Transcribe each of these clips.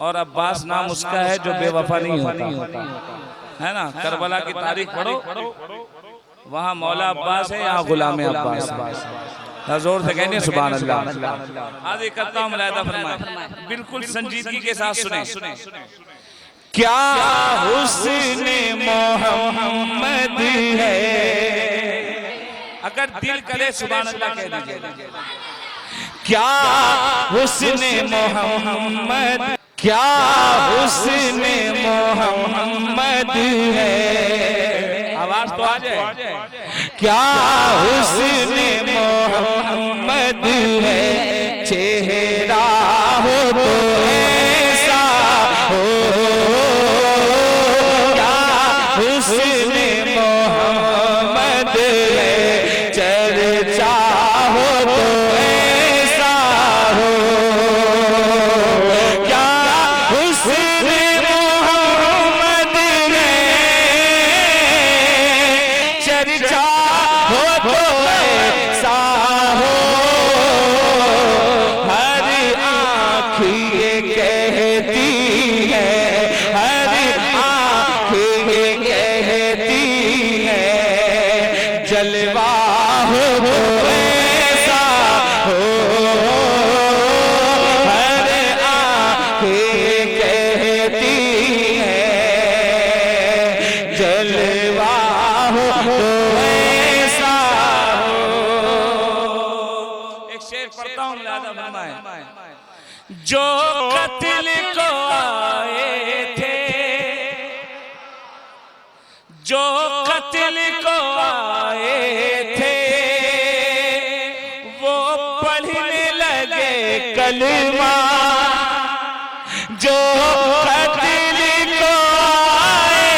और अब्बास नाम उसका है जो बेवफा नहीं होता, है ना। करबला की तारीख पढ़ो, वहाँ मौला अब्बास है, यहाँ गुलाम अब्बास है। जोर से कहने सुभान अल्लाह। आज करता हूँ मुलाहिदा फरमाए, बिल्कुल संजीदगी के साथ सुने। क्या हुस्न मोहम्मद है, अगर दिल करे सुभान अल्लाह कह दीजिए। क्या हुस्न मोहम्मद, क्या हुस्न मोहम्मद है, आवाज तो आ जाए। क्या हुस्न मोहम्मद है, चेहरा हो तो ऐसा हो। क्या हुस्न मोहम्मद है, चर्चा हो तो ऐसा हो। क्या हुस्न मोहम्मद है, चर्चा हो तो ऐसा हो। हर आँख ये कहती है, हर आँख ये कहती है, जलवा हो तो ऐसा हो। हर आँख ये कहती है, जलवा हो तो ऐसा हो। एक शेर पढ़ता हूँ मुलाहिदा फरमाए। जो कत्ल को आए थे, जो कत्ल को आए थे, वो पढ़ने लगे कलमा। जो कत्ल को आए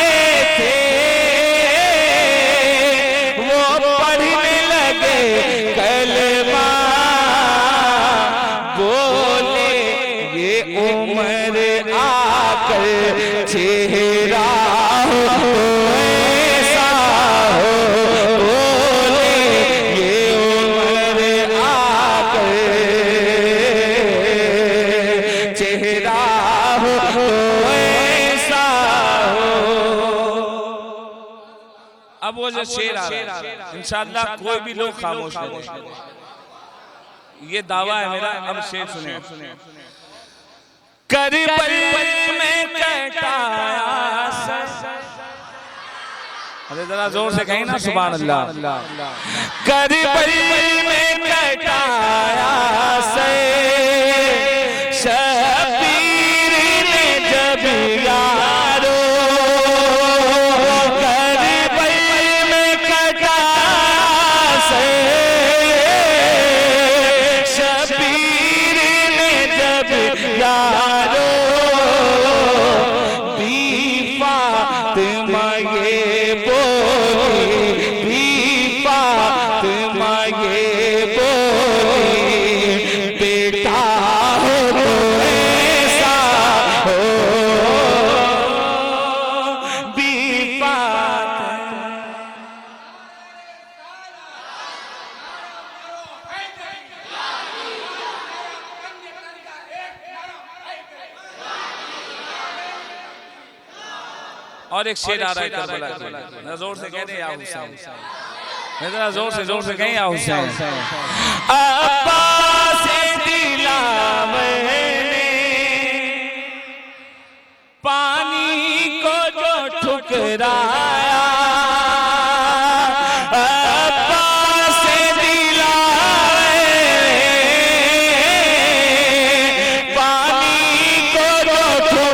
थे, वो पढ़ने लगे कलमा। बोले ये उम्र आकर चेहरा हो तो ऐसा हो। बोले ये उम्र आकर चेहरा हो तो ऐसा हो। अब वो जो शेर आ रहा है, इंशाअल्लाह कोई भी लोग खामोश नहीं रहेंगे, ये दावा है मेरा। अब शेर सुने। करबल में कटाया सर, अरे जरा जोर से कहीं ना सुभान अल्लाह। करबल में कटाया सर, शबीर ने जब यारो। करबल में कटाया सर, शबीर ने जब यारो। बी फातिमा ये बोली, बी फातिमा ये बोली, बेटा हो तो ऐसा हो। बी फातिमा और एक शेर आ रहा है करबला के, जोर से कहने या हुसैन, जरा जोर से कहें या हुसैन। अब्बास दिलावर ने पानी को जो ठुकराया, अब्बास दिलावर पानी को जो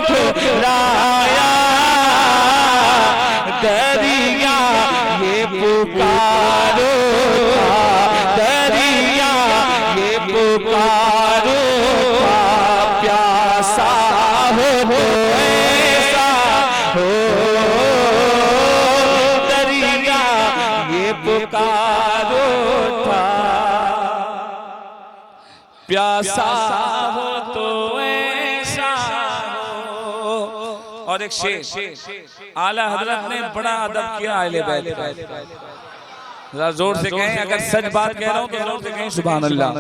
ठुकराया। दरिया ये पुकारो था, दरिया ये पुकारो था, प्यासा हो तो ऐसा हो। दरिया ये पुकारो था, प्यासा हो तो ऐसा हो। और एक शेर आला हजरत ने बड़ा अदब किया अहले बैत का, जरा जोर से कहें, अगर सच बात कह रहा हूं तो जोर से कहें सुभान अल्लाह।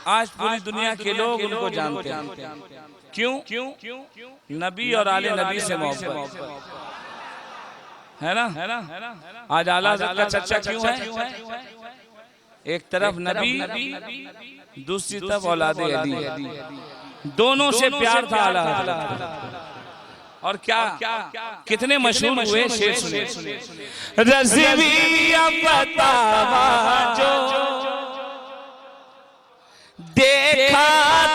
आज पूरी दुनिया के लोग उनको जानते हैं। क्यों? नबी और आले नबी से मोहब्बत है ना। आज आला हज़रत का चर्चा क्यों है? एक तरफ नबी, दूसरी तरफ औलादे अली, दोनों से प्यार था आला हज़रत। और क्या कितने मशहूर हुए शेर सुने। रज़विया बतावा जो देखा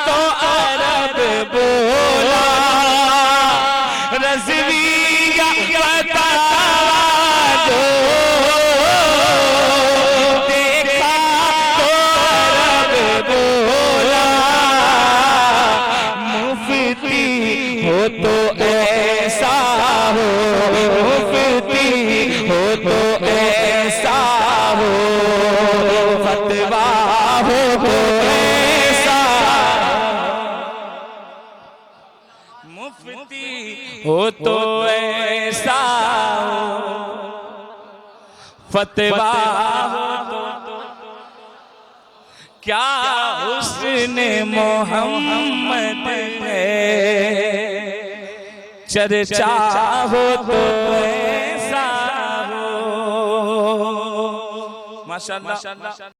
तो अरब बोला, रज़विया बतावा जो देखा तो अरब बोला, मुफ्ती हो तो ऐसा हो, मुफ्ती हो तो ऐसा हो, फतवा हो तो ऐसा, मुफ्ती हो तो ऐसा हो, फतवा हो तो क्या हुस्न मोहम्मद है, चर्चा हो तो ऐसा हो। माशाअल्लाह।